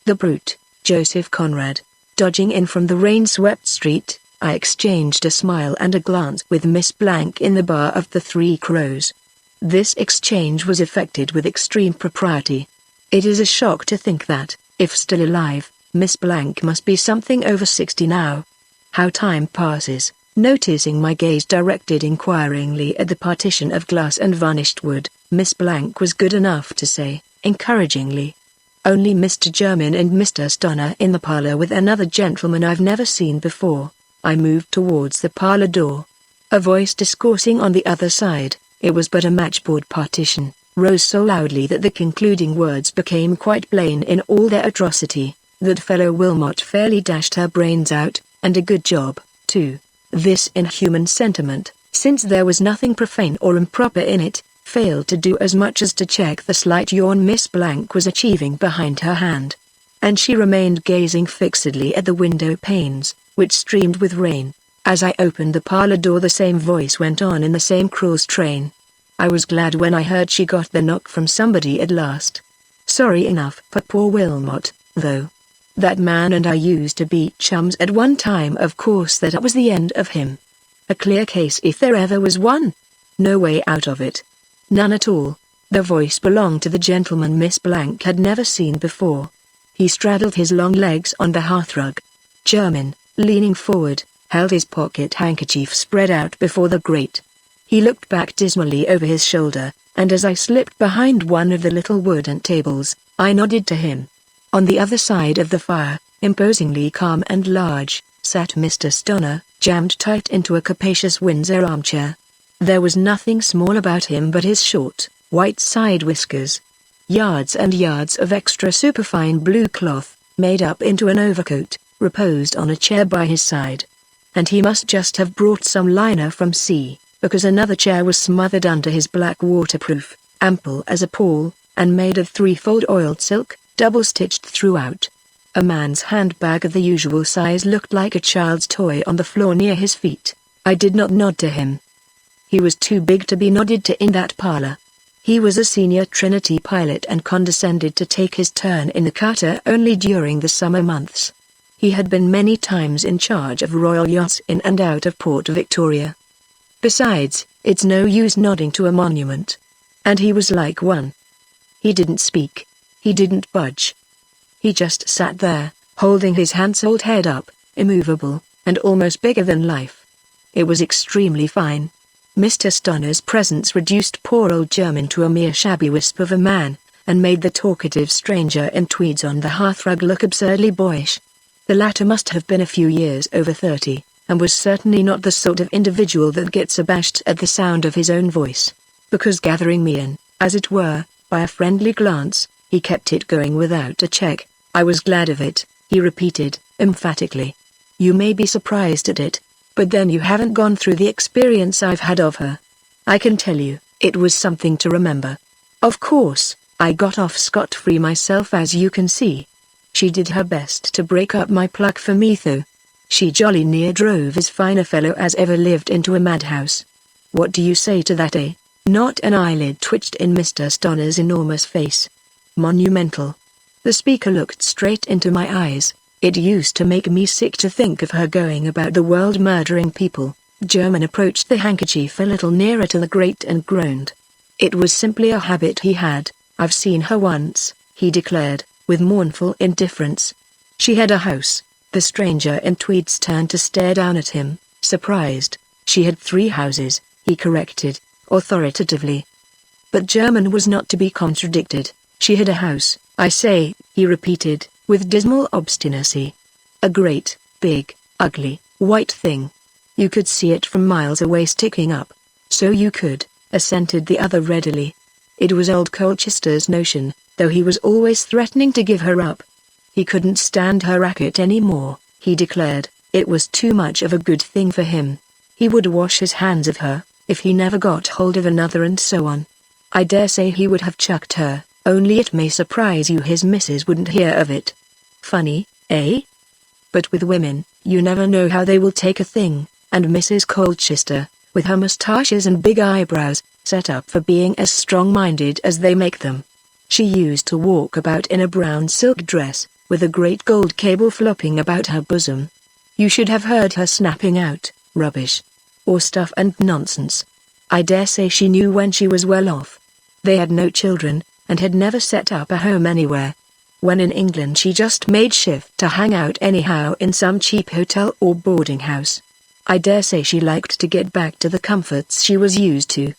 The brute, Joseph Conrad. Dodging in from the rain-swept street, I exchanged a smile and a glance with Miss Blank in the bar of the Three Crows. This exchange was effected with extreme propriety. It is a shock to think that, if still alive, Miss Blank must be something over 60 now. How time passes. Noticing my gaze directed inquiringly at the partition of glass and varnished wood, Miss Blank was good enough to say, encouragingly, "Only Mr. German and Mr. Stoner in the parlor with another gentleman I've never seen before." I moved towards the parlor door. A voice discoursing on the other side, it was but a matchboard partition, rose so loudly that the concluding words became quite plain in all their atrocity. That fellow Wilmot fairly dashed her brains out, and a good job, too. This inhuman sentiment, since there was nothing profane or improper in it, failed to do as much as to check the slight yawn Miss Blank was achieving behind her hand. And she remained gazing fixedly at the window panes, which streamed with rain. As I opened the parlor door, the same voice went on in the same cruel strain. I was glad when I heard she got the knock from somebody at last. Sorry enough for poor Wilmot, though. That man and I used to be chums at one time. Of course that was the end of him. A clear case if there ever was one. No way out of it. None at all. The voice belonged to the gentleman Miss Blank had never seen before. He straddled his long legs on the hearthrug. German, leaning forward, held his pocket handkerchief spread out before the grate. He looked back dismally over his shoulder, and as I slipped behind one of the little wooden tables, I nodded to him. On the other side of the fire, imposingly calm and large, sat Mr. Stoner, jammed tight into a capacious Windsor armchair. There was nothing small about him but his short, white side whiskers. Yards and yards of extra superfine blue cloth, made up into an overcoat, reposed on a chair by his side. And he must just have brought some liner from sea, because another chair was smothered under his black waterproof, ample as a pall, and made of threefold oiled silk, double-stitched throughout. A man's handbag of the usual size looked like a child's toy on the floor near his feet. I did not nod to him. He was too big to be nodded to in that parlor. He was a senior Trinity pilot and condescended to take his turn in the cutter only during the summer months. He had been many times in charge of royal yachts in and out of Port Victoria. Besides, it's no use nodding to a monument. And he was like one. He didn't speak. He didn't budge. He just sat there, holding his handsome head up, immovable, and almost bigger than life. It was extremely fine. Mr. Stoner's presence reduced poor old German to a mere shabby wisp of a man, and made the talkative stranger in tweeds on the hearthrug look absurdly boyish. The latter must have been a few years over 30, and was certainly not the sort of individual that gets abashed at the sound of his own voice, because gathering me in, as it were, by a friendly glance, he kept it going without a check. "I was glad of it," he repeated, emphatically. "You may be surprised at it, but then you haven't gone through the experience I've had of her. I can tell you, it was something to remember. Of course, I got off scot-free myself, as you can see. She did her best to break up my pluck for me, though. She jolly near drove as fine a fellow as ever lived into a madhouse. What do you say to that, eh?" Not an eyelid twitched in Mr. Stoner's enormous face. Monumental. The speaker looked straight into my eyes. It used to make me sick to think of her going about the world murdering people. German approached the handkerchief a little nearer to the grate and groaned. It was simply a habit he had. "I've seen her once," he declared, with mournful indifference. "She had a house." The stranger in tweeds turned to stare down at him, surprised. "She had 3 houses," he corrected, authoritatively. But German was not to be contradicted. "She had a house, I say," he repeated, with dismal obstinacy. "A great, big, ugly, white thing. You could see it from miles away sticking up." "So you could," assented the other readily. It was old Colchester's notion, though he was always threatening to give her up. He couldn't stand her racket any more, he declared. It was too much of a good thing for him. He would wash his hands of her, if he never got hold of another, and so on. I dare say he would have chucked her, only it may surprise you his missus wouldn't hear of it. Funny, eh? But with women, you never know how they will take a thing, and Mrs. Colchester, with her moustaches and big eyebrows, set up for being as strong-minded as they make them. She used to walk about in a brown silk dress, with a great gold cable flopping about her bosom. You should have heard her snapping out, "Rubbish. Or stuff and nonsense." I dare say she knew when she was well off. They had no children, and had never set up a home anywhere. When in England she just made shift to hang out anyhow in some cheap hotel or boarding house. I dare say she liked to get back to the comforts she was used to.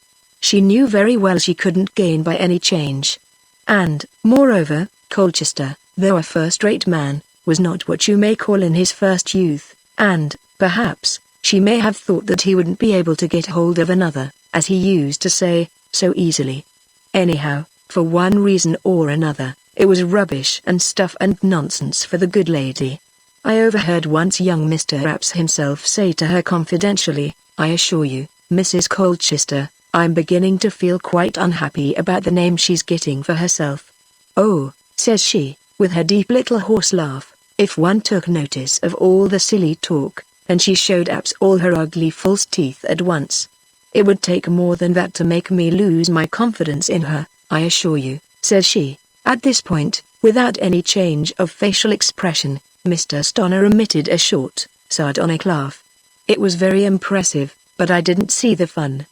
She knew very well she couldn't gain by any change. And, moreover, Colchester, though a first-rate man, was not what you may call in his first youth, and, perhaps, she may have thought that he wouldn't be able to get hold of another, as he used to say, so easily. Anyhow, for one reason or another, it was rubbish and stuff and nonsense for the good lady. I overheard once young Mr. Rapps himself say to her confidentially, "I assure you, Mrs. Colchester, I'm beginning to feel quite unhappy about the name she's getting for herself." "Oh," says she, with her deep little horse laugh, "if one took notice of all the silly talk, and she showed Apps all her ugly false teeth at once. It would take more than that to make me lose my confidence in her, I assure you," says she. At this point, without any change of facial expression, Mr. Stoner emitted a short, sardonic laugh. It was very impressive, but I didn't see the fun.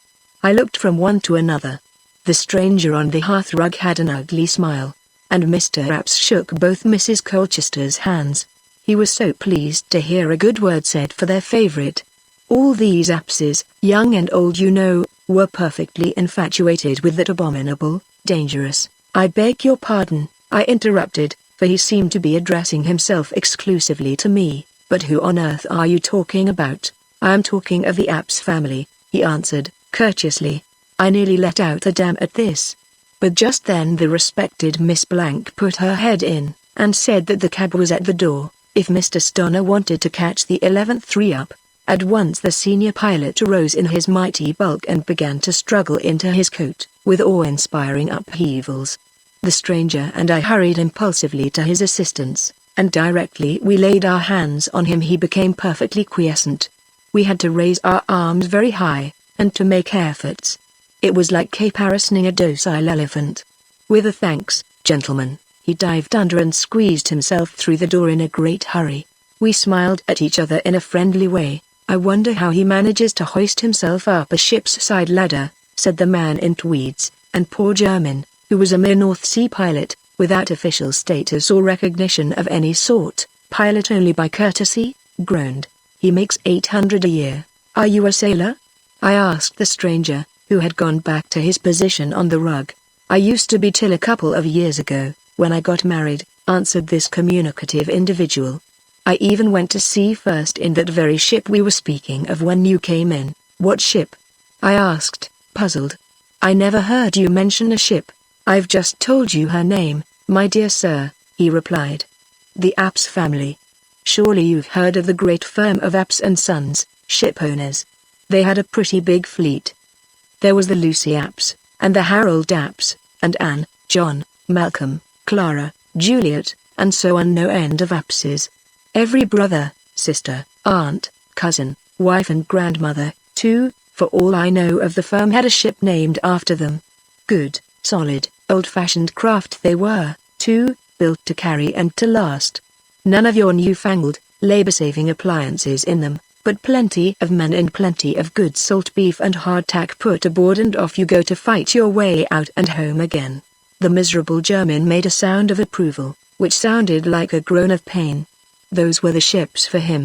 I looked from one to another. The stranger on the hearthrug had an ugly smile, and Mr. Rapps shook both Mrs. Colchester's hands. He was so pleased to hear a good word said for their favorite. All these Appses, young and old you know, were perfectly infatuated with that abominable, dangerous— "I beg your pardon," I interrupted, for he seemed to be addressing himself exclusively to me. "But who on earth are you talking about?" "I am talking of the Apps family," he answered, courteously. I nearly let out a damn at this. But just then the respected Miss Blank put her head in, and said that the cab was at the door, if Mr. Stoner wanted to catch the 11th up. At once the senior pilot arose in his mighty bulk and began to struggle into his coat, with awe-inspiring upheavals. The stranger and I hurried impulsively to his assistance, and directly we laid our hands on him he became perfectly quiescent. We had to raise our arms very high, and to make efforts. It was like caparissoning a docile elephant. With a "Thanks, gentlemen," he dived under and squeezed himself through the door in a great hurry. We smiled at each other in a friendly way. "I wonder how he manages to hoist himself up a ship's side ladder," said the man in tweeds, and poor German, who was a mere North Sea pilot, without official status or recognition of any sort, pilot only by courtesy, groaned. "He makes 800 a year. Are you a sailor?" I asked the stranger, who had gone back to his position on the rug. "I used to be till a couple of years ago, when I got married," answered this communicative individual. "I even went to sea first in that very ship we were speaking of when you came in." "What ship?" I asked, puzzled. "I never heard you mention a ship." "I've just told you her name, my dear sir," he replied. "The Apps family. Surely you've heard of the great firm of Apps and Sons, ship owners. They had a pretty big fleet. There was the Lucy Apps, and the Harold Apps, and Anne, John, Malcolm, Clara, Juliet, and so on, no end of Appses. Every brother, sister, aunt, cousin, wife and grandmother, too, for all I know of the firm had a ship named after them. Good, solid, old-fashioned craft they were, too, built to carry and to last. None of your newfangled, labor-saving appliances in them, but plenty of men and plenty of good salt beef and hardtack put aboard, and off you go to fight your way out and home again." The miserable German made a sound of approval, which sounded like a groan of pain. Those were the ships for him.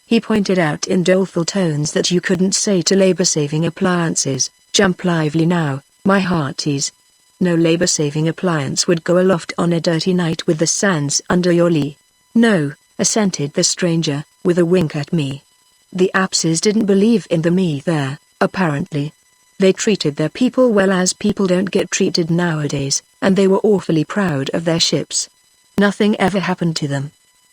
He pointed out in doleful tones that you couldn't say to labor-saving appliances, "Jump lively now, my hearties." No labor-saving appliance would go aloft on a dirty night with the sands under your lee. "No," assented the stranger, with a wink at me. The Appses didn't believe in them either, apparently. They treated their people well as people don't get treated nowadays, and they were awfully proud of their ships. Nothing ever happened to them.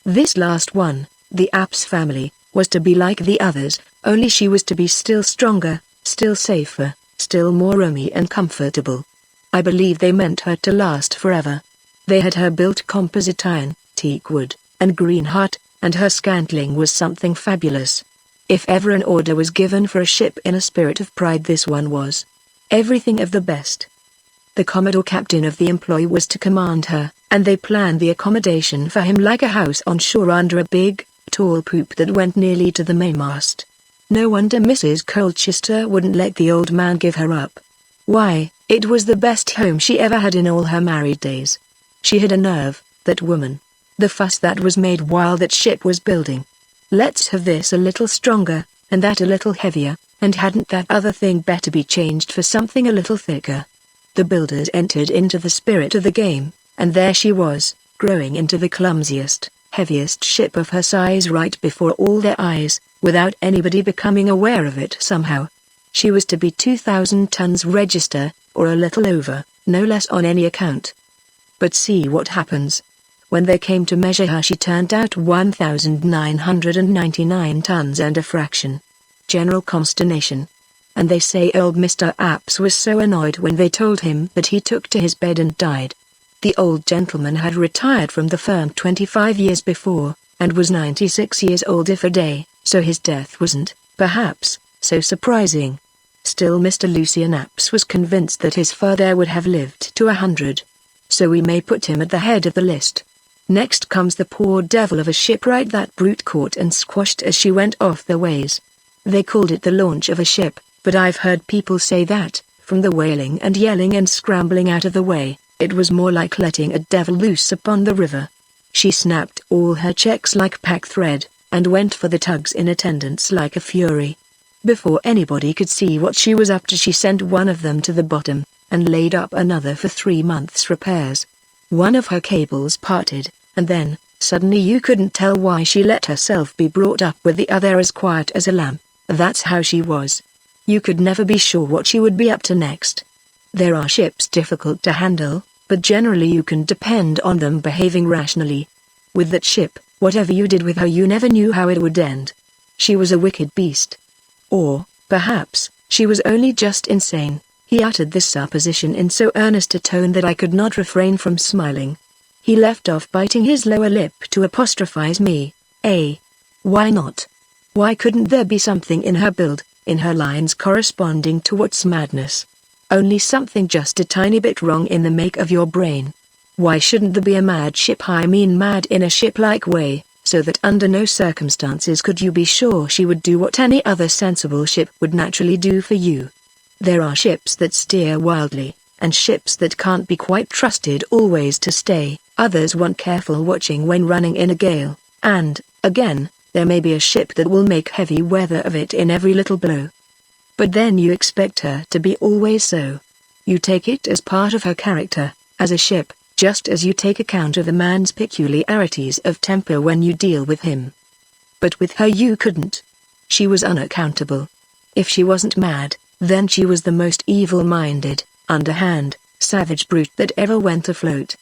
This last one, the Apps family, was to be like the others, only she was to be still stronger, still safer, still more roomy and comfortable. I believe they meant her to last forever. They had her built composite iron, teak wood, and green heart, and her scantling was something fabulous. If ever an order was given for a ship in a spirit of pride, this one was. Everything of the best. The Commodore captain of the employ was to command her, and they planned the accommodation for him like a house on shore under a big, tall poop that went nearly to the mainmast. No wonder Mrs. Colchester wouldn't let the old man give her up. Why, it was the best home she ever had in all her married days. She had a nerve, that woman. The fuss that was made while that ship was building. Let's have this a little stronger, and that a little heavier, and hadn't that other thing better be changed for something a little thicker? The builders entered into the spirit of the game, and there she was, growing into the clumsiest, heaviest ship of her size right before all their eyes, without anybody becoming aware of it somehow. She was to be 2,000 tons register, or a little over, no less on any account. But see what happens. When they came to measure her, she turned out 1,999 tons and a fraction. General consternation. And they say old Mr. Apps was so annoyed when they told him that he took to his bed and died. The old gentleman had retired from the firm 25 years before, and was 96 years old if a day, so his death wasn't, perhaps, so surprising. Still Mr. Lucian Apps was convinced that his father would have lived to 100. So we may put him at the head of the list. Next comes the poor devil of a shipwright that brute caught and squashed as she went off the ways. They called it the launch of a ship, but I've heard people say that, from the wailing and yelling and scrambling out of the way, it was more like letting a devil loose upon the river. She snapped all her checks like pack thread, and went for the tugs in attendance like a fury. Before anybody could see what she was up to, she sent one of them to the bottom, and laid up another for 3 months' repairs. One of her cables parted, and then, suddenly you couldn't tell why she let herself be brought up with the other as quiet as a lamb. That's how she was. You could never be sure what she would be up to next. There are ships difficult to handle, but generally you can depend on them behaving rationally. With that ship, whatever you did with her, you never knew how it would end. She was a wicked beast. Or, perhaps, she was only just insane. He uttered this supposition in so earnest a tone that I could not refrain from smiling. He left off biting his lower lip to apostrophize me. Why not? Why couldn't there be something in her build, in her lines corresponding to what's madness? Only something just a tiny bit wrong in the make of your brain. Why shouldn't there be a mad ship? I mean mad in a ship-like way, so that under no circumstances could you be sure she would do what any other sensible ship would naturally do for you. There are ships that steer wildly, and ships that can't be quite trusted always to stay. Others want careful watching when running in a gale, and, again, there may be a ship that will make heavy weather of it in every little blow. But then you expect her to be always so. You take it as part of her character, as a ship, just as you take account of the man's peculiarities of temper when you deal with him. But with her you couldn't. She was unaccountable. If she wasn't mad, then she was the most evil-minded, underhand, savage brute that ever went afloat.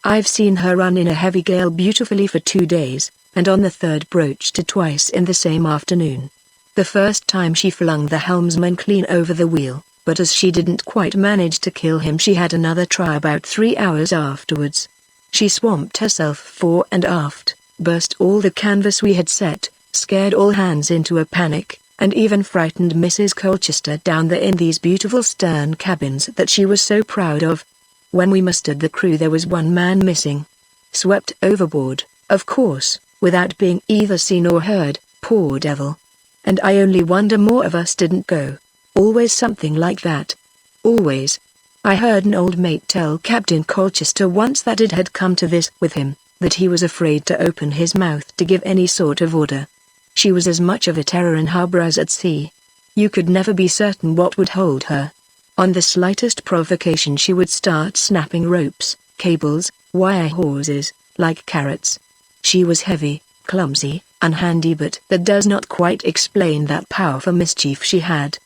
I've seen her run in a heavy gale beautifully for 2 days, and on the third broached to twice in the same afternoon. The first time she flung the helmsman clean over the wheel, but as she didn't quite manage to kill him, she had another try about 3 hours afterwards. She swamped herself fore and aft, burst all the canvas we had set, scared all hands into a panic, and even frightened Mrs. Colchester down there in these beautiful stern cabins that she was so proud of. When we mustered the crew, there was one man missing. Swept overboard, of course, without being either seen or heard, poor devil. And I only wonder more of us didn't go. Always something like that. Always. I heard an old mate tell Captain Colchester once that it had come to this with him, that he was afraid to open his mouth to give any sort of order. She was as much of a terror in harbour as at sea. You could never be certain what would hold her. On the slightest provocation she would start snapping ropes, cables, wire hawsers, like carrots. She was heavy, clumsy, unhandy, but that does not quite explain that power for mischief she had.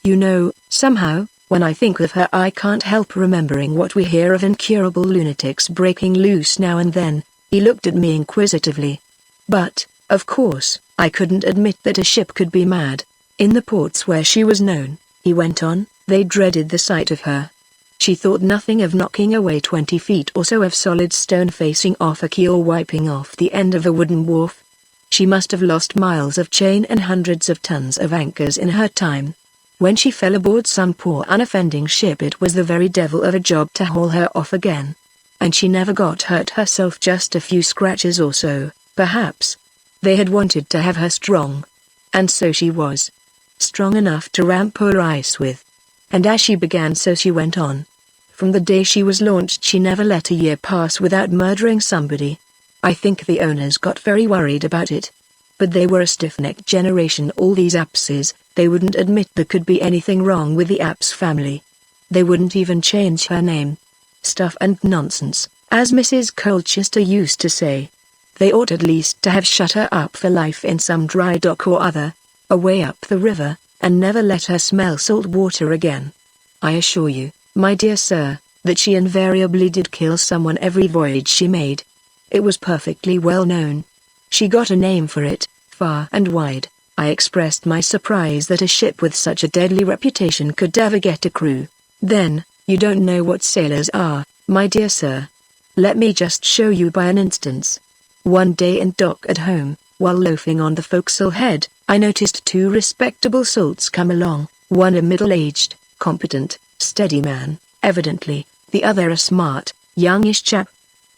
You know, somehow, when I think of her I can't help remembering what we hear of incurable lunatics breaking loose now and then. He looked at me inquisitively. But, of course, I couldn't admit that a ship could be mad. In the ports where she was known, he went on, they dreaded the sight of her. She thought nothing of knocking away 20 feet or so of solid stone facing off a quay or wiping off the end of a wooden wharf. She must have lost miles of chain and hundreds of tons of anchors in her time. When she fell aboard some poor unoffending ship, it was the very devil of a job to haul her off again. And she never got hurt herself, just a few scratches or so, perhaps. They had wanted to have her strong. And so she was. Strong enough to ramp her ice with. And as she began, so she went on. From the day she was launched, she never let a year pass without murdering somebody. I think the owners got very worried about it. But they were a stiff-necked generation, all these Appses. They wouldn't admit there could be anything wrong with the Apps family. They wouldn't even change her name. Stuff and nonsense, as Mrs. Colchester used to say. They ought at least to have shut her up for life in some dry dock or other, away up the river, and never let her smell salt water again. I assure you, my dear sir, that she invariably did kill someone every voyage she made. It was perfectly well known. She got a name for it, far and wide. I expressed my surprise that a ship with such a deadly reputation could ever get a crew. Then, you don't know what sailors are, my dear sir. Let me just show you by an instance. One day in dock at home, while loafing on the forecastle head, I noticed two respectable salts come along, one a middle-aged, competent, steady man, evidently, the other a smart, youngish chap.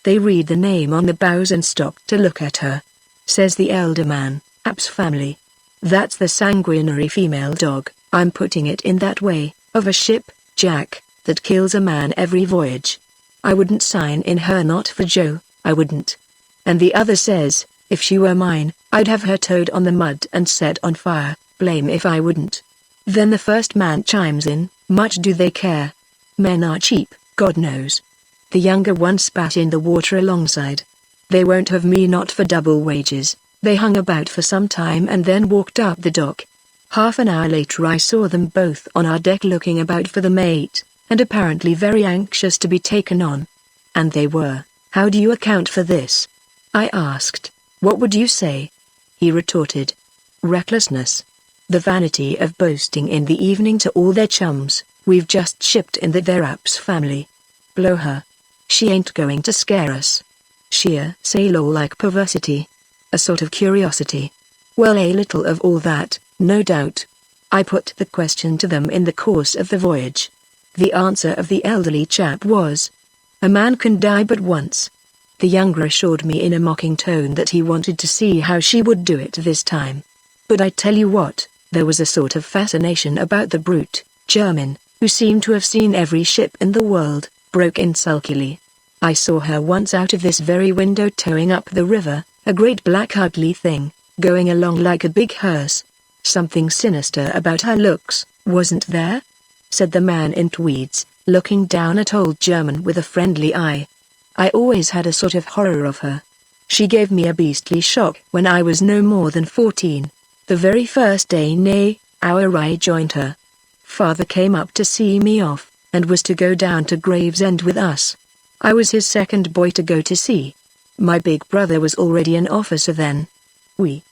They read the name on the bows and stopped to look at her. Says the elder man, Apps family. That's the sanguinary female dog, I'm putting it in that way, of a ship, Jack, that kills a man every voyage. I wouldn't sign in her, not for Joe, I wouldn't. And the other says, if she were mine, I'd have her towed on the mud and set on fire, blame if I wouldn't. Then the first man chimes in, much do they care. Men are cheap, God knows. The younger one spat in the water alongside. They won't have me, not for double wages. They hung about for some time and then walked up the dock. Half an hour later I saw them both on our deck looking about for the mate, and apparently very anxious to be taken on. And they were. How do you account for this? I asked. What would you say? He retorted. Recklessness. The vanity of boasting in the evening to all their chums, we've just shipped in the their Apps family. Blow her. She ain't going to scare us. Sheer sailor-like perversity. A sort of curiosity. Well, a little of all that, no doubt. I put the question to them in the course of the voyage. The answer of the elderly chap was, a man can die but once. The younger assured me in a mocking tone that he wanted to see how she would do it this time. But I tell you what, there was a sort of fascination about the brute, German, who seemed to have seen every ship in the world, broke in sulkily. I saw her once out of this very window towing up the river, a great black ugly thing, going along like a big hearse. Something sinister about her looks, wasn't there? Said the man in tweeds, looking down at old German with a friendly eye. I always had a sort of horror of her. She gave me a beastly shock when I was no more than 14. The very first day, I joined her. Father came up to see me off, and was to go down to Gravesend with us. I was his second boy to go to sea. My big brother was already an officer then. We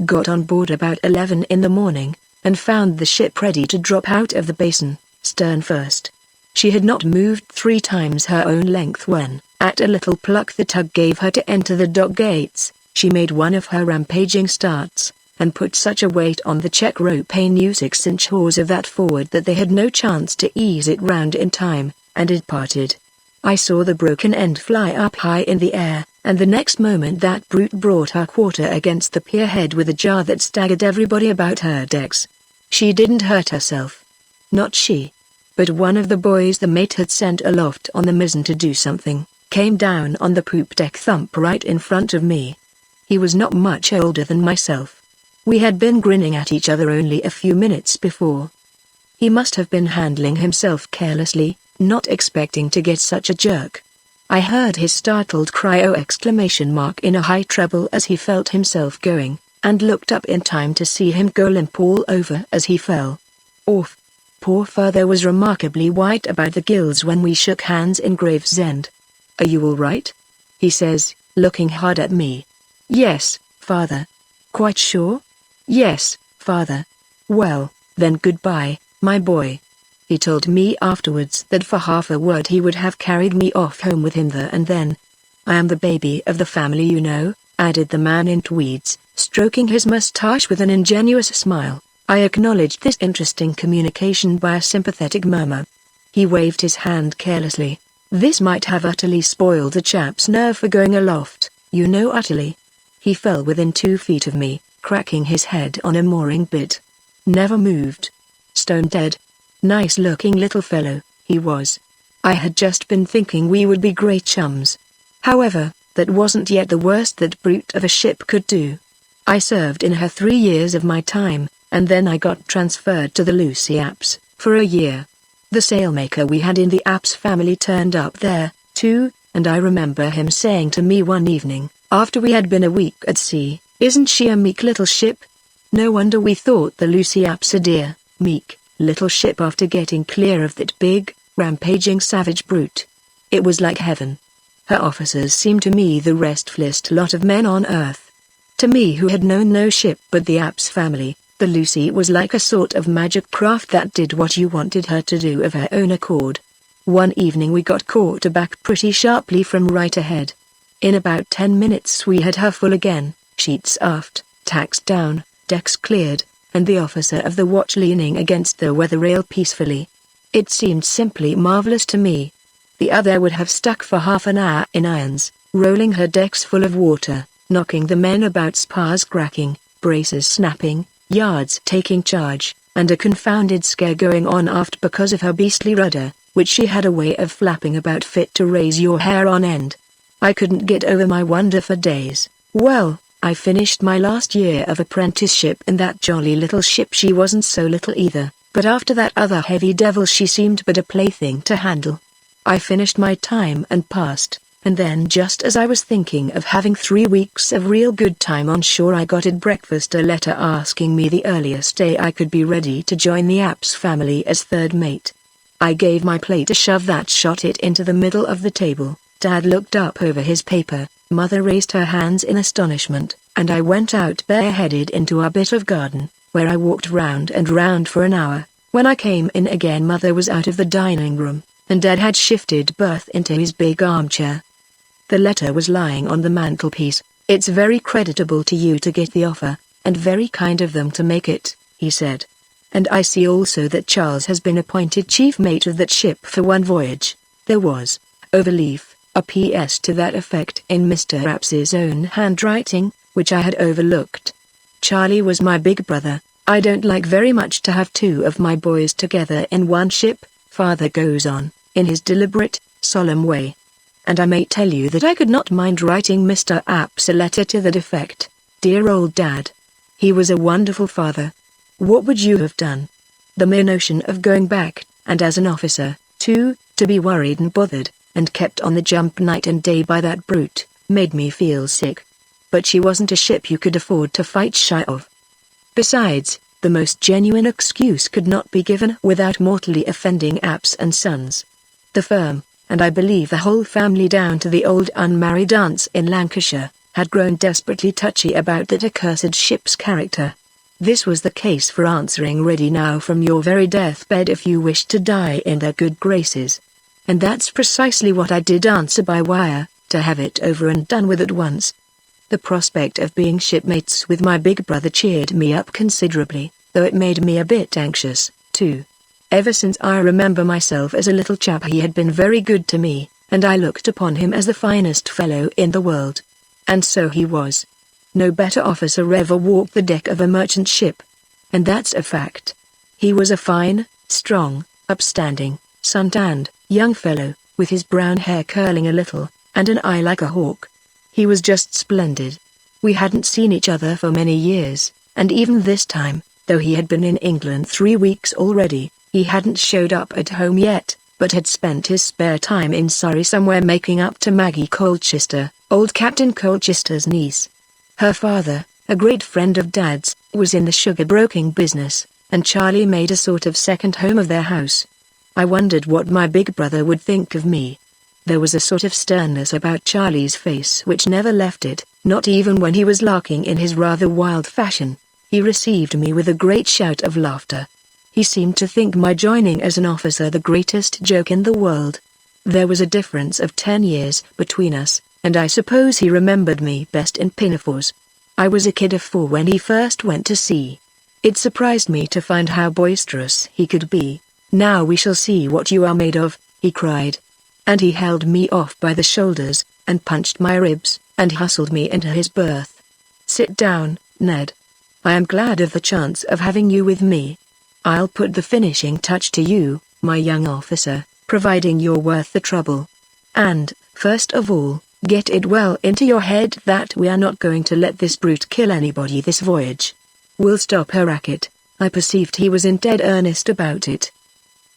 got on board about 11 in the morning, and found the ship ready to drop out of the basin, stern first. She had not moved 3 times her own length when, at a little pluck the tug gave her to enter the dock gates, she made one of her rampaging starts, and put such a weight on the check rope a new 6-inch hawse of that forward that they had no chance to ease it round in time, and it parted. I saw the broken end fly up high in the air, and the next moment that brute brought her quarter against the pier head with a jar that staggered everybody about her decks. She didn't hurt herself. Not she. But one of the boys the mate had sent aloft on the mizzen to do something, came down on the poop deck thump right in front of me. He was not much older than myself. We had been grinning at each other only a few minutes before. He must have been handling himself carelessly, not expecting to get such a jerk. I heard his startled cry in a high treble as he felt himself going, and looked up in time to see him go limp all over as he fell. Off. Poor Father was remarkably white about the gills when we shook hands in Gravesend. Are you all right? He says, looking hard at me. Yes, Father. Quite sure? Yes, Father. Well, then goodbye, my boy. He told me afterwards that for half a word he would have carried me off home with him there and then. I am the baby of the family, you know, added the man in tweeds, stroking his moustache with an ingenuous smile. I acknowledged this interesting communication by a sympathetic murmur. He waved his hand carelessly. This might have utterly spoiled the chap's nerve for going aloft, utterly. He fell within 2 feet of me, cracking his head on a mooring bit. Never moved. Stone dead. Nice looking little fellow, he was. I had just been thinking we would be great chums. However, that wasn't yet the worst that brute of a ship could do. I served in her 3 years of my time, and then I got transferred to the Lucy Apps, for a year. The sailmaker we had in the Apps family turned up there, too, and I remember him saying to me one evening, after we had been a week at sea, "Isn't she a meek little ship?" No wonder we thought the Lucy Apps a dear, meek, little ship after getting clear of that big, rampaging savage brute. It was like heaven. Her officers seemed to me the restfullest lot of men on earth. To me, who had known no ship but the Apps family, the Lucy was like a sort of magic craft that did what you wanted her to do of her own accord. One evening we got caught aback pretty sharply from right ahead. In about 10 minutes we had her full again, sheets aft, tacks down, decks cleared, and the officer of the watch leaning against the weather rail peacefully. It seemed simply marvelous to me. The other would have stuck for half an hour in irons, rolling her decks full of water, knocking the men about, spars cracking, braces snapping, yards taking charge, and a confounded scare going on aft because of her beastly rudder, which she had a way of flapping about fit to raise your hair on end. I couldn't get over my wonder for days. Well, I finished my last year of apprenticeship in that jolly little ship. She wasn't so little either, but after that other heavy devil she seemed but a plaything to handle. I finished my time and passed, and then just as I was thinking of having 3 weeks of real good time on shore, I got at breakfast a letter asking me the earliest day I could be ready to join the Apps family as third mate. I gave my plate a shove that shot it into the middle of the table. Dad looked up over his paper, Mother raised her hands in astonishment, and I went out bareheaded into our bit of garden, where I walked round and round for an hour. When I came in again, Mother was out of the dining room, and Dad had shifted berth into his big armchair. The letter was lying on the mantelpiece. "It's very creditable to you to get the offer, and very kind of them to make it," he said. "And I see also that Charles has been appointed chief mate of that ship for one voyage." There was, overleaf, a P.S. to that effect in Mr. Apps's own handwriting, which I had overlooked. Charlie was my big brother. "I don't like very much to have 2 of my boys together in one ship," Father goes on, in his deliberate, solemn way. "And I may tell you that I could not mind writing Mr. Apps a letter to that effect. Dear old Dad. He was a wonderful father. What would you have done? The mere notion of going back, and as an officer, too, to be worried and bothered, and kept on the jump night and day by that brute, made me feel sick. But she wasn't a ship you could afford to fight shy of. Besides, the most genuine excuse could not be given without mortally offending Apps and Sons. The firm, and I believe the whole family down to the old unmarried aunts in Lancashire, had grown desperately touchy about that accursed ship's character. This was the case for answering ready now from your very deathbed if you wished to die in their good graces. And that's precisely what I did answer by wire, to have it over and done with at once. The prospect of being shipmates with my big brother cheered me up considerably, though it made me a bit anxious, too. Ever since I remember myself as a little chap he had been very good to me, and I looked upon him as the finest fellow in the world. And so he was. No better officer ever walked the deck of a merchant ship. And that's a fact. He was a fine, strong, upstanding, sun-tanned, young fellow, with his brown hair curling a little, and an eye like a hawk. He was just splendid. We hadn't seen each other for many years, and even this time, though he had been in England 3 weeks already, he hadn't showed up at home yet, but had spent his spare time in Surrey somewhere making up to Maggie Colchester, old Captain Colchester's niece. Her father, a great friend of Dad's, was in the sugar-broking business, and Charlie made a sort of second home of their house. I wondered what my big brother would think of me. There was a sort of sternness about Charlie's face which never left it, not even when he was larking in his rather wild fashion. He received me with a great shout of laughter. He seemed to think my joining as an officer the greatest joke in the world. There was a difference of 10 years between us, and I suppose he remembered me best in pinafores. I was a kid of 4 when he first went to sea. It surprised me to find how boisterous he could be. "Now we shall see what you are made of," he cried. and he held me off by the shoulders, and punched my ribs, and hustled me into his berth. "Sit down, Ned. I am glad of the chance of having you with me. I'll put the finishing touch to you, my young officer, providing you're worth the trouble. And, first of all, get it well into your head that we are not going to let this brute kill anybody this voyage. We'll stop her racket." I perceived he was in dead earnest about it.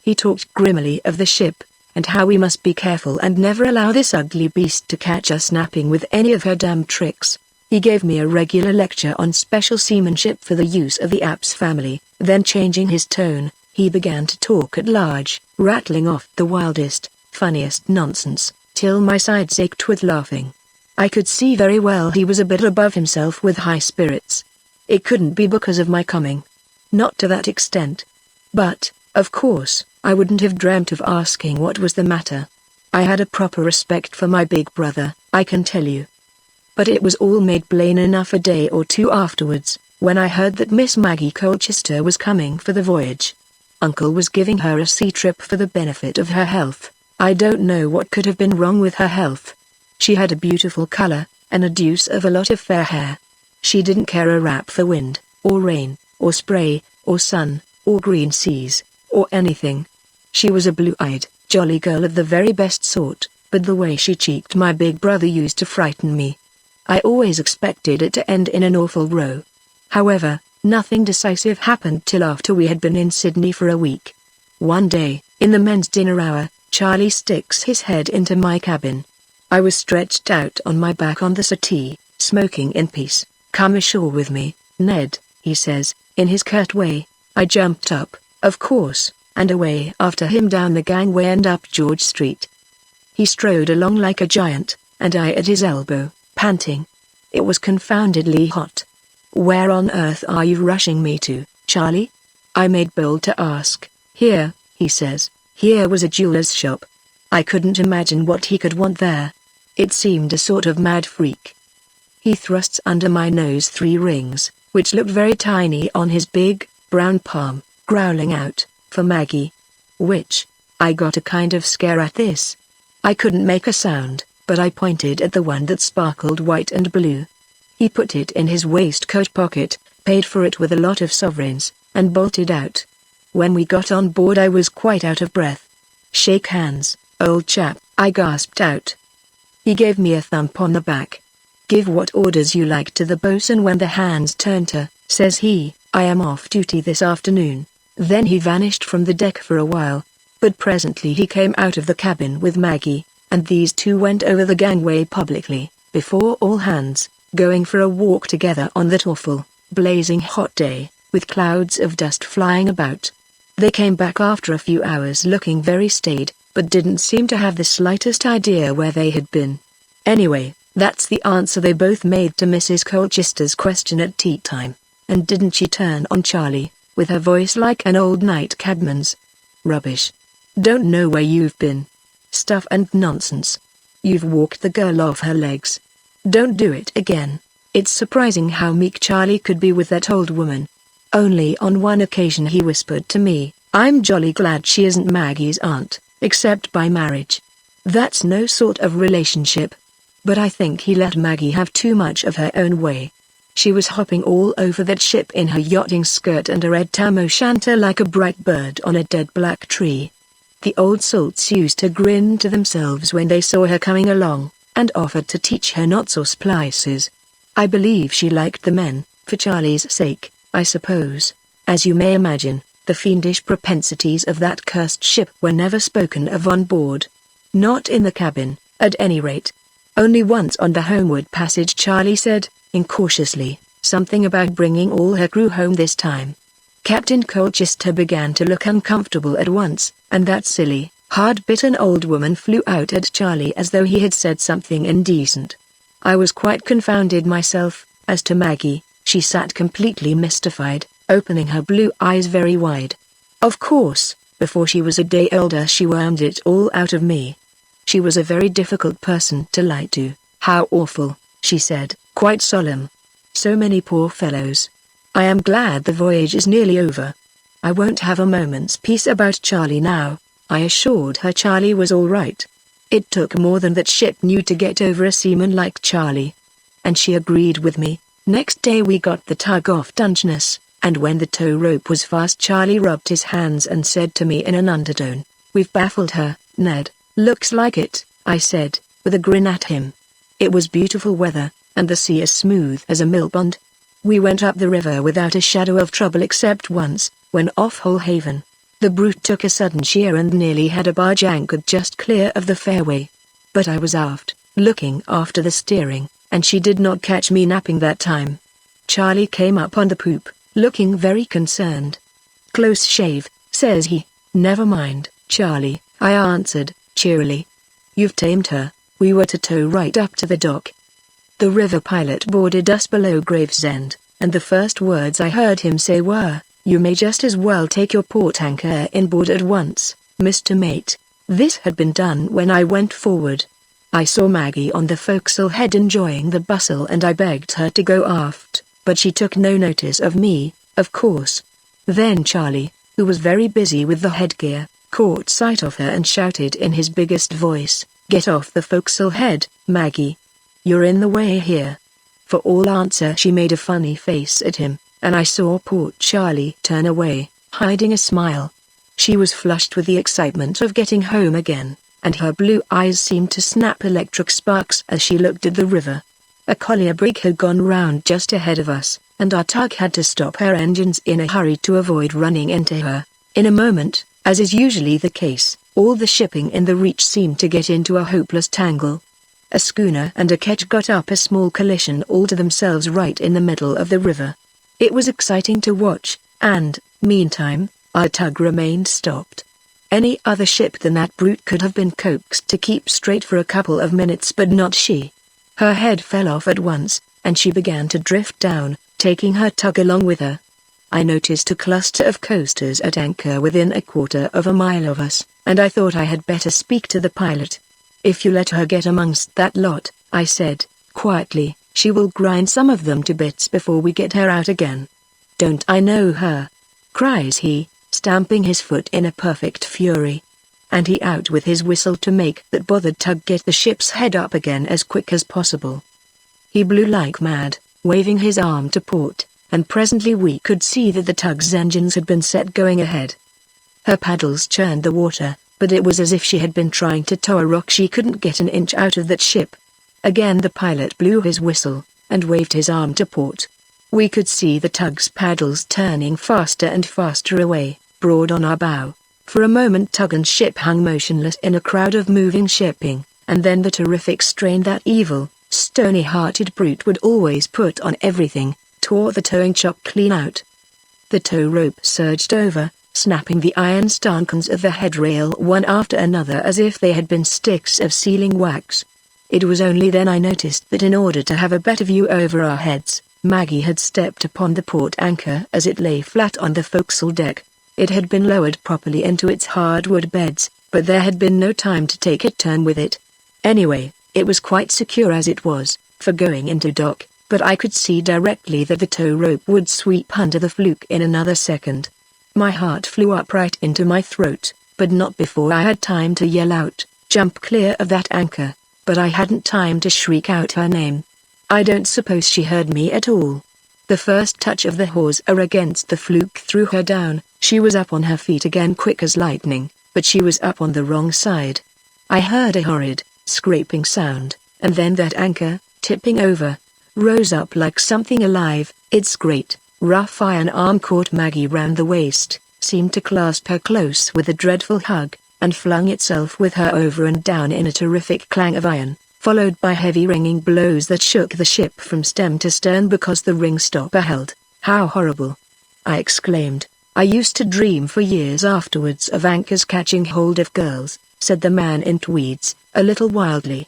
He talked grimly of the ship, and how we must be careful and never allow this ugly beast to catch us napping with any of her damn tricks. He gave me a regular lecture on special seamanship for the use of the Apps family, then changing his tone, he began to talk at large, rattling off the wildest, funniest nonsense, till my sides ached with laughing. I could see very well he was a bit above himself with high spirits. It couldn't be because of my coming. Not to that extent. But, of course, I wouldn't have dreamt of asking what was the matter. I had a proper respect for my big brother, I can tell you. But it was all made plain enough a day or two afterwards, when I heard that Miss Maggie Colchester was coming for the voyage. Uncle was giving her a sea trip for the benefit of her health. I don't know what could have been wrong with her health. She had a beautiful color, and a deuce of a lot of fair hair. She didn't care a rap for wind, or rain, or spray, or sun, or green seas, or anything. She was a blue-eyed, jolly girl of the very best sort, but the way she cheeked my big brother used to frighten me. I always expected it to end in an awful row. However, nothing decisive happened till after we had been in Sydney for a week. One day, in the men's dinner hour, Charlie sticks his head into my cabin. I was stretched out on my back on the settee, smoking in peace. "Come ashore with me, Ned," he says, in his curt way. I jumped up, of course, and away after him down the gangway and up George Street. He strode along like a giant, and I at his elbow, panting. It was confoundedly hot. "Where on earth are you rushing me to, Charlie?" I made bold to ask. "Here," he says. Here was a jeweler's shop. I couldn't imagine what he could want there. It seemed a sort of mad freak. He thrusts under my nose 3 rings, which looked very tiny on his big, brown palm, growling out, "For Maggie." Which, I got a kind of scare at this. I couldn't make a sound, but I pointed at the one that sparkled white and blue. He put it in his waistcoat pocket, paid for it with a lot of sovereigns, and bolted out. When we got on board I was quite out of breath. "Shake hands, old chap," I gasped out. He gave me a thump on the back. "Give what orders you like to the bosun when the hands turn to," says he. "I am off duty this afternoon." Then he vanished from the deck for a while. But presently he came out of the cabin with Maggie, and these two went over the gangway publicly, before all hands, going for a walk together on that awful, blazing hot day, with clouds of dust flying about. They came back after a few hours looking very staid, but didn't seem to have the slightest idea where they had been. Anyway, that's the answer they both made to Mrs. Colchester's question at tea time. And didn't she turn on Charlie, with her voice like an old night cabman's? "Rubbish. Don't know where you've been. Stuff and nonsense. You've walked the girl off her legs. Don't do it again." It's surprising how meek Charlie could be with that old woman. Only on one occasion he whispered to me, "I'm jolly glad she isn't Maggie's aunt, except by marriage. That's no sort of relationship." But I think he let Maggie have too much of her own way. She was hopping all over that ship in her yachting skirt and a red tam o' shanter like a bright bird on a dead black tree. The old salts used to grin to themselves when they saw her coming along, and offered to teach her knots or splices. I believe she liked the men, for Charlie's sake, I suppose. As you may imagine, the fiendish propensities of that cursed ship were never spoken of on board. Not in the cabin, at any rate. Only once on the homeward passage Charlie said, incautiously, something about bringing all her crew home this time. Captain Colchester began to look uncomfortable at once, and that silly, hard-bitten old woman flew out at Charlie as though he had said something indecent. I was quite confounded myself. As to Maggie, she sat completely mystified, opening her blue eyes very wide. Of course, before she was a day older she wormed it all out of me. She was a very difficult person to lie to. "How awful," she said, quite solemn. "So many poor fellows. I am glad the voyage is nearly over. I won't have a moment's peace about Charlie now." I assured her Charlie was all right. It took more than that ship knew to get over a seaman like Charlie. And she agreed with me. Next day we got the tug off Dungeness, and when the tow rope was fast, Charlie rubbed his hands and said to me in an undertone, "We've baffled her, Ned." "Looks like it," I said, with a grin at him. It was beautiful weather, and the sea as smooth as a mill pond. We went up the river without a shadow of trouble except once, when off Hole Haven. The brute took a sudden sheer and nearly had a barge anchored just clear of the fairway. But I was aft, looking after the steering, and she did not catch me napping that time. Charlie came up on the poop, looking very concerned. "Close shave," says he. "Never mind, Charlie," I answered, cheerily. "You've tamed her." We were to tow right up to the dock. The river pilot boarded us below Gravesend, and the first words I heard him say were, "You may just as well take your port anchor inboard at once, Mr. Mate." This had been done when I went forward. I saw Maggie on the forecastle head enjoying the bustle, and I begged her to go aft, but she took no notice of me, of course. Then Charlie, who was very busy with the headgear, caught sight of her and shouted in his biggest voice, "Get off the forecastle head, Maggie. You're in the way here." For all answer she made a funny face at him, and I saw poor Charlie turn away, hiding a smile. She was flushed with the excitement of getting home again, and her blue eyes seemed to snap electric sparks as she looked at the river. A collier brig had gone round just ahead of us, and our tug had to stop her engines in a hurry to avoid running into her. In a moment, as is usually the case, all the shipping in the Reach seemed to get into a hopeless tangle. A schooner and a ketch got up a small collision all to themselves right in the middle of the river. It was exciting to watch, and, meantime, our tug remained stopped. Any other ship than that brute could have been coaxed to keep straight for a couple of minutes, but not she. Her head fell off at once, and she began to drift down, taking her tug along with her. I noticed a cluster of coasters at anchor within a quarter of a mile of us, and I thought I had better speak to the pilot. "If you let her get amongst that lot," I said, quietly, "she will grind some of them to bits before we get her out again." "Don't I know her?" cries he, stamping his foot in a perfect fury. And he out with his whistle to make that bothered tug get the ship's head up again as quick as possible. He blew like mad, waving his arm to port, and presently we could see that the tug's engines had been set going ahead. Her paddles churned the water, but it was as if she had been trying to tow a rock. She couldn't get an inch out of that ship. Again the pilot blew his whistle, and waved his arm to port. We could see the tug's paddles turning faster and faster away, broad on our bow. For a moment tug and ship hung motionless in a crowd of moving shipping, and then the terrific strain that evil, stony-hearted brute would always put on everything, tore the towing chop clean out. The tow rope surged over, snapping the iron stanchions of the headrail one after another as if they had been sticks of sealing wax. It was only then I noticed that in order to have a better view over our heads, Maggie had stepped upon the port anchor as it lay flat on the forecastle deck. It had been lowered properly into its hardwood beds, but there had been no time to take a turn with it. Anyway, it was quite secure as it was, for going into dock, but I could see directly that the tow rope would sweep under the fluke in another second. My heart flew up right into my throat, but not before I had time to yell out, "Jump clear of that anchor," but I hadn't time to shriek out her name. I don't suppose she heard me at all. The first touch of the hawser against the fluke threw her down. She was up on her feet again quick as lightning, but she was up on the wrong side. I heard a horrid, scraping sound, and then that anchor, tipping over, rose up like something alive. Its great, rough iron arm caught Maggie round the waist, seemed to clasp her close with a dreadful hug, and flung itself with her over and down in a terrific clang of iron, followed by heavy ringing blows that shook the ship from stem to stern because the ring stopper held. "How horrible!" I exclaimed. "I used to dream for years afterwards of anchors catching hold of girls," said the man in tweeds, a little wildly.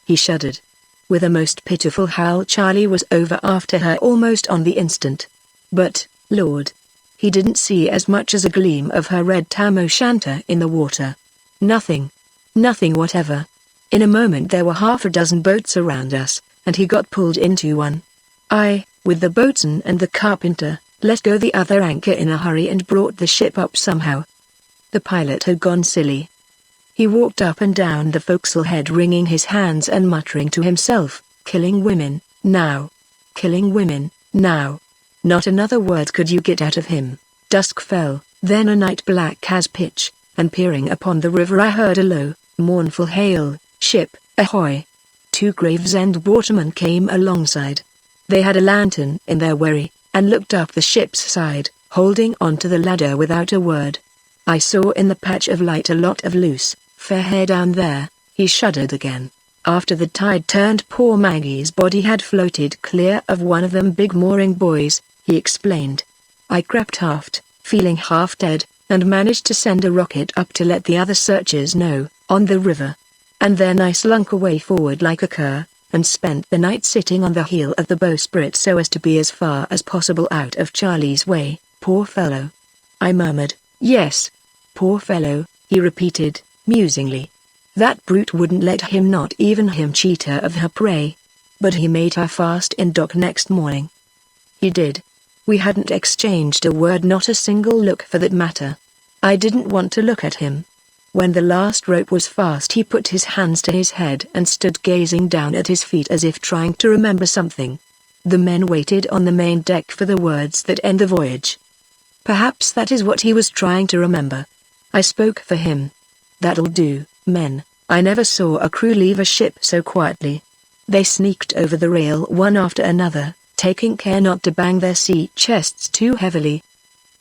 He shuddered. With a most pitiful howl Charlie was over after her almost on the instant. But, Lord, he didn't see as much as a gleam of her red tam-o'-shanter in the water. Nothing. Nothing whatever. In a moment there were half a dozen boats around us, and he got pulled into one. I, with the boatswain and the carpenter, let go the other anchor in a hurry and brought the ship up somehow. The pilot had gone silly. He walked up and down the forecastle head, wringing his hands and muttering to himself, "Killing women, now. Killing women, now." Not another word could you get out of him. Dusk fell, then a night black as pitch, and peering upon the river I heard a low, mournful hail, "Ship, ahoy!" 2 Gravesend watermen came alongside. They had a lantern in their wherry, and looked up the ship's side, holding onto the ladder without a word. I saw in the patch of light a lot of loose, fair hair down there. He shuddered again. After the tide turned, poor Maggie's body had floated clear of one of them big mooring buoys, he explained. I crept aft, feeling half dead, and managed to send a rocket up to let the other searchers know, on the river. And then I slunk away forward like a cur, and spent the night sitting on the heel of the bowsprit so as to be as far as possible out of Charlie's way. Poor fellow. I murmured, "Yes. Poor fellow," he repeated, musingly. That brute wouldn't let him, not even him, cheat her of her prey. But he made her fast in dock next morning. He did. We hadn't exchanged a word, not a single look for that matter. I didn't want to look at him. When the last rope was fast, he put his hands to his head and stood gazing down at his feet as if trying to remember something. The men waited on the main deck for the words that end the voyage. Perhaps that is what he was trying to remember. I spoke for him. "That'll do, men. I never saw a crew leave a ship so quietly." They sneaked over the rail one after another, taking care not to bang their sea chests too heavily.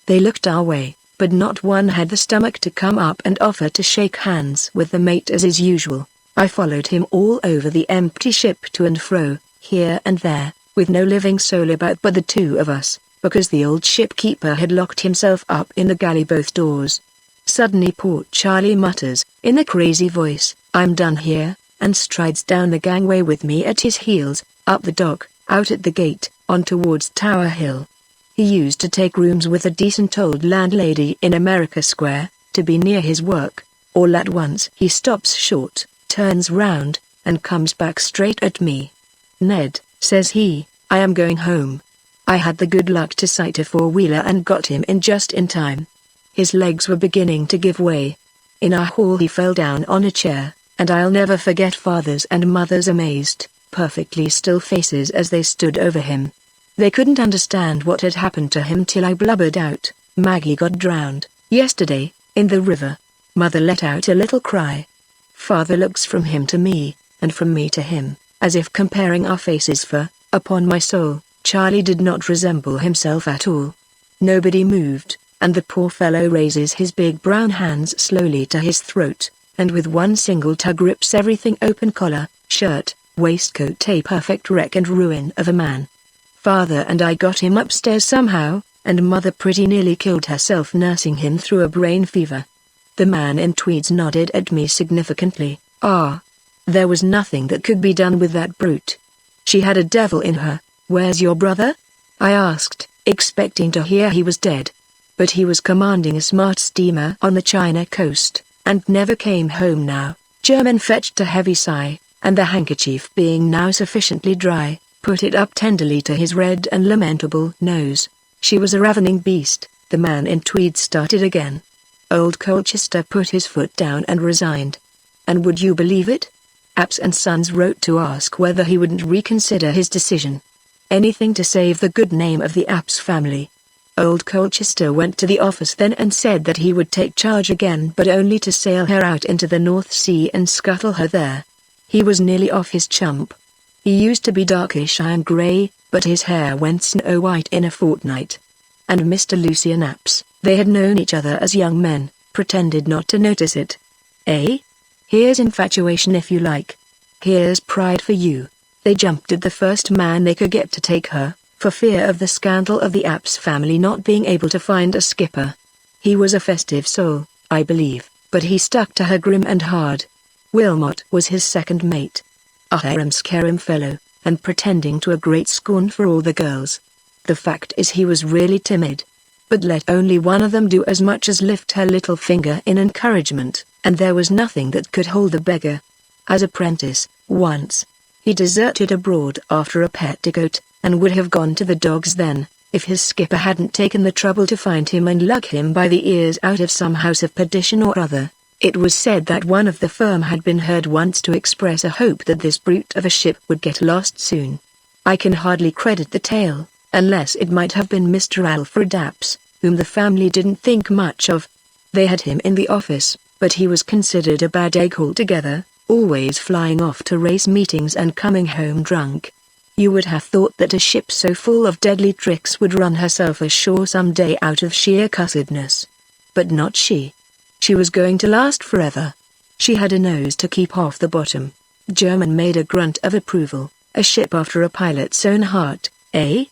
They looked our way, but not one had the stomach to come up and offer to shake hands with the mate as is usual. I followed him all over the empty ship, to and fro, here and there, with no living soul about but the 2 of us, because the old shipkeeper had locked himself up in the galley both doors. Suddenly poor Charlie mutters, in a crazy voice, "I'm done here," and strides down the gangway with me at his heels, up the dock, out at the gate, on towards Tower Hill. He used to take rooms with a decent old landlady in America Square, to be near his work. All at once he stops short, turns round, and comes back straight at me. "Ned," says he, "I am going home." I had the good luck to sight a 4-wheeler and got him in just in time. His legs were beginning to give way. In our hall he fell down on a chair, and I'll never forget father's and mother's amazed, perfectly still faces as they stood over him. They couldn't understand what had happened to him till I blubbered out, "Maggie got drowned, yesterday, in the river." Mother let out a little cry. Father looks from him to me, and from me to him, as if comparing our faces, for, upon my soul, Charlie did not resemble himself at all. Nobody moved, and the poor fellow raises his big brown hands slowly to his throat, and with one single tug rips everything open: collar, shirt, waistcoat, a perfect wreck and ruin of a man. Father and I got him upstairs somehow, and Mother pretty nearly killed herself nursing him through a brain fever. The man in tweeds nodded at me significantly. "Ah. There was nothing that could be done with that brute. She had a devil in her." "Where's your brother?" I asked, expecting to hear he was dead. But he was commanding a smart steamer on the China coast, and never came home now. German fetched a heavy sigh, and the handkerchief being now sufficiently dry, put it up tenderly to his red and lamentable nose. "She was a ravening beast," the man in tweed started again. Old Colchester put his foot down and resigned. And would you believe it? Apps and Sons wrote to ask whether he wouldn't reconsider his decision. Anything to save the good name of the Apps family. Old Colchester went to the office then and said that he would take charge again, but only to sail her out into the North Sea and scuttle her there. He was nearly off his chump. He used to be darkish iron grey, but his hair went snow white in a fortnight. And Mr. Lucian Apps, they had known each other as young men, pretended not to notice it. Eh? Here's infatuation if you like. Here's pride for you. They jumped at the first man they could get to take her, for fear of the scandal of the Apps family not being able to find a skipper. He was a festive soul, I believe, but he stuck to her grim and hard. Wilmot was his second mate. A harum-scarum fellow, and pretending to a great scorn for all the girls. The fact is he was really timid. But let only one of them do as much as lift her little finger in encouragement, and there was nothing that could hold the beggar. As apprentice, once, he deserted abroad after a petticoat, and would have gone to the dogs then, if his skipper hadn't taken the trouble to find him and lug him by the ears out of some house of perdition or other. It was said that one of the firm had been heard once to express a hope that this brute of a ship would get lost soon. I can hardly credit the tale, unless it might have been Mr. Alfred Apps, whom the family didn't think much of. They had him in the office, but he was considered a bad egg altogether, always flying off to race meetings and coming home drunk. You would have thought that a ship so full of deadly tricks would run herself ashore some day out of sheer cussedness. But not she. She was going to last forever. She had a nose to keep off the bottom. German made a grunt of approval. A ship after a pilot's own heart, eh?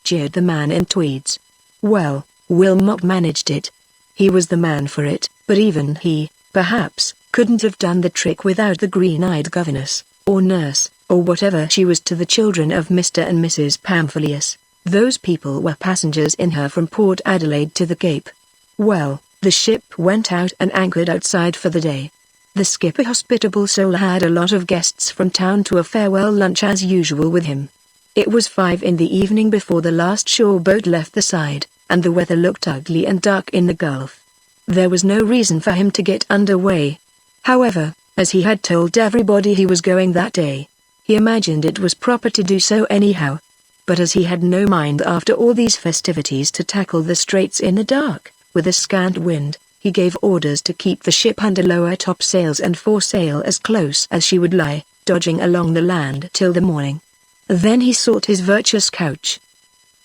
Jeered the man in tweeds. Well, Wilmot managed it. He was the man for it, but even he, perhaps, couldn't have done the trick without the green-eyed governess, or nurse, or whatever she was to the children of Mr. and Mrs. Pamphilius. Those people were passengers in her from Port Adelaide to the Cape. Well, the ship went out and anchored outside for the day. The skipper, hospitable soul, had a lot of guests from town to a farewell lunch as usual with him. It was 5 in the evening before the last shore boat left the side, and the weather looked ugly and dark in the Gulf. There was no reason for him to get under way. However, as he had told everybody he was going that day, he imagined it was proper to do so anyhow. But as he had no mind after all these festivities to tackle the straits in the dark, with a scant wind, he gave orders to keep the ship under lower topsails and foresail as close as she would lie, dodging along the land till the morning. Then he sought his virtuous couch.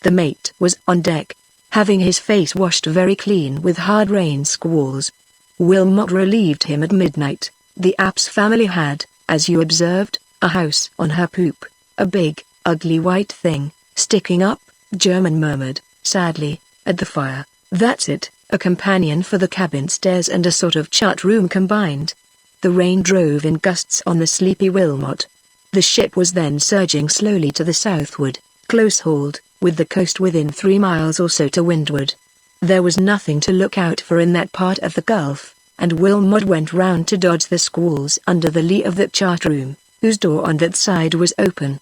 The mate was on deck, having his face washed very clean with hard rain squalls. Wilmot relieved him at midnight. The Apps family had, as you observed, a house on her poop, a big, ugly white thing, sticking up, German murmured, sadly, at the fire. That's it, a companion for the cabin stairs and a sort of chart room combined. The rain drove in gusts on the sleepy Wilmot. The ship was then surging slowly to the southward, close-hauled, with the coast within 3 miles or so to windward. There was nothing to look out for in that part of the Gulf, and Wilmot went round to dodge the squalls under the lee of that chart room, whose door on that side was open.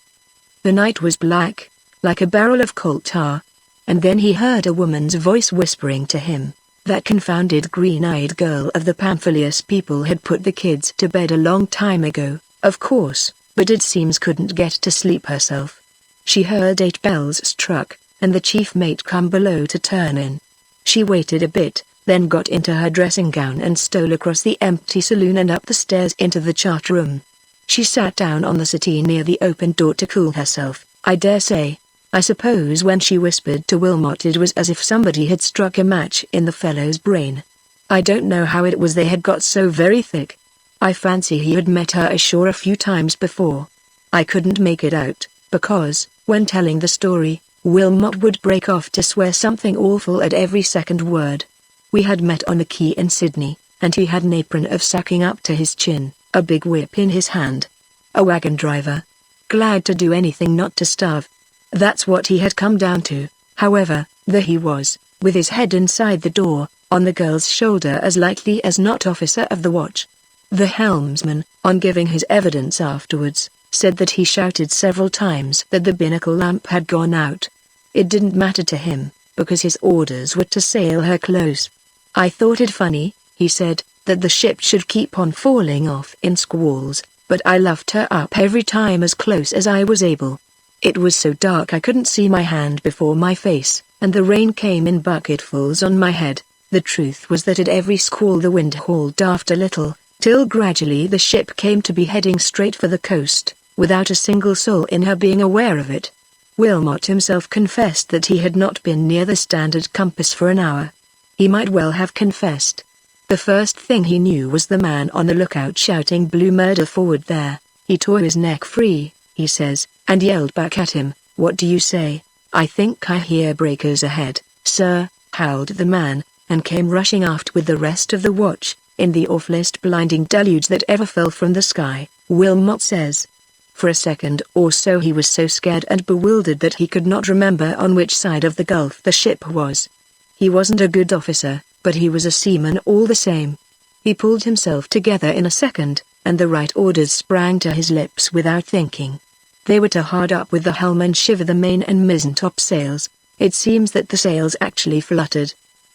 The night was black, like a barrel of coal tar. And then he heard a woman's voice whispering to him, that confounded green-eyed girl of the Pamphilius people had put the kids to bed a long time ago, of course, but it seems couldn't get to sleep herself. She heard 8 bells struck, and the chief mate come below to turn in. She waited a bit, then got into her dressing gown and stole across the empty saloon and up the stairs into the chart room. She sat down on the settee near the open door to cool herself, I dare say. I suppose when she whispered to Wilmot it was as if somebody had struck a match in the fellow's brain. I don't know how it was they had got so very thick. I fancy he had met her ashore a few times before. I couldn't make it out, because, when telling the story, Wilmot would break off to swear something awful at every second word. We had met on the quay in Sydney, and he had an apron of sacking up to his chin, a big whip in his hand. A wagon driver. Glad to do anything not to starve. That's what he had come down to. However, there he was, with his head inside the door, on the girl's shoulder as likely as not officer of the watch. The helmsman, on giving his evidence afterwards, said that he shouted several times that the binnacle lamp had gone out. It didn't matter to him, because his orders were to sail her close. I thought it funny, he said, that the ship should keep on falling off in squalls, but I luffed her up every time as close as I was able. It was so dark I couldn't see my hand before my face, and the rain came in bucketfuls on my head. The truth was that at every squall the wind hauled aft a little, till gradually the ship came to be heading straight for the coast, without a single soul in her being aware of it. Wilmot himself confessed that he had not been near the standard compass for an hour. He might well have confessed. The first thing he knew was the man on the lookout shouting blue murder forward there. He tore his neck free, he says, and yelled back at him, "What do you say? I think I hear breakers ahead, sir," howled the man, and came rushing aft with the rest of the watch, in the awfulest blinding deluge that ever fell from the sky, Wilmot says. For a second or so he was so scared and bewildered that he could not remember on which side of the Gulf the ship was. He wasn't a good officer, but he was a seaman all the same. He pulled himself together in a second, and the right orders sprang to his lips without thinking. They were to hard up with the helm and shiver the main and mizzen topsails. It seems that the sails actually fluttered.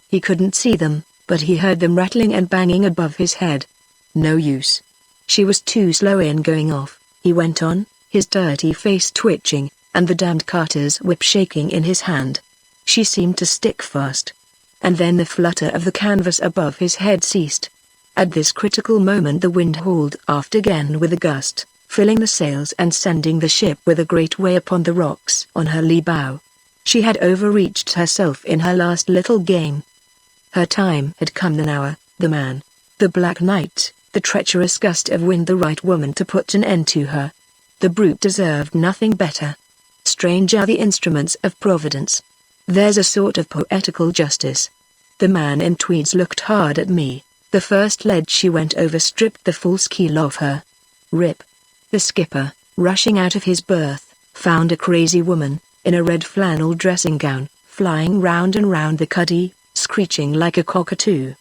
He couldn't see them, but he heard them rattling and banging above his head, No use. She was too slow in going off, he went on, his dirty face twitching, and the damned carter's whip shaking in his hand. She seemed to stick fast. And then the flutter of the canvas above his head ceased. At this critical moment the wind hauled aft again with a gust, filling the sails and sending the ship with a great way upon the rocks on her lee bow. She had overreached herself in her last little game. Her time had come. The man, the Black Knight, the treacherous gust of wind, the right woman to put an end to her. The brute deserved nothing better. Strange are the instruments of Providence. There's a sort of poetical justice. The man in tweeds looked hard at me. The first ledge she went over stripped the false keel off her. Rip. The skipper, rushing out of his berth, found a crazy woman, in a red flannel dressing gown, flying round and round the cuddy, screeching like a cockatoo.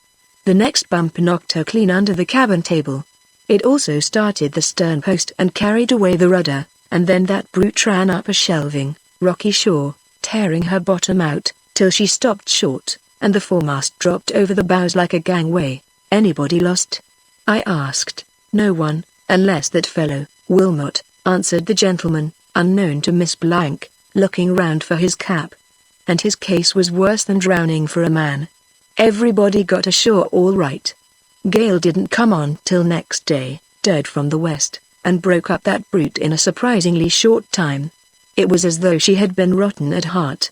The next bump knocked her clean under the cabin table. It also started the stern post and carried away the rudder, and then that brute ran up a shelving, rocky shore, tearing her bottom out, till she stopped short, and the foremast dropped over the bows like a gangway. Anybody lost? I asked. No one, unless that fellow, Wilmot, answered the gentleman, unknown to Miss Blank, looking round for his cap. And his case was worse than drowning for a man. Everybody got ashore all right. Gale didn't come on till next day, dirt from the west, and broke up that brute in a surprisingly short time. It was as though she had been rotten at heart.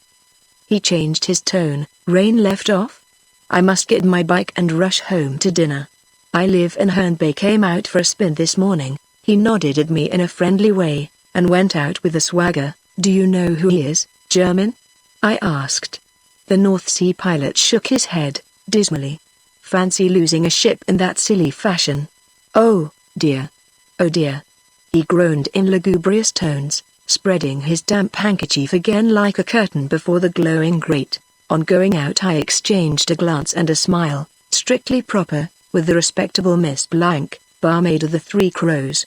He changed his tone. Rain left off? I must get my bike and rush home to dinner. I live in Herne Bay. Came out for a spin this morning. He nodded at me in a friendly way, and went out with a swagger. Do you know who he is, German? I asked. The North Sea pilot shook his head, dismally. Fancy losing a ship in that silly fashion. Oh, dear. Oh dear. He groaned in lugubrious tones, spreading his damp handkerchief again like a curtain before the glowing grate. On going out I exchanged a glance and a smile, strictly proper, with the respectable Miss Blank, barmaid of the Three Crows.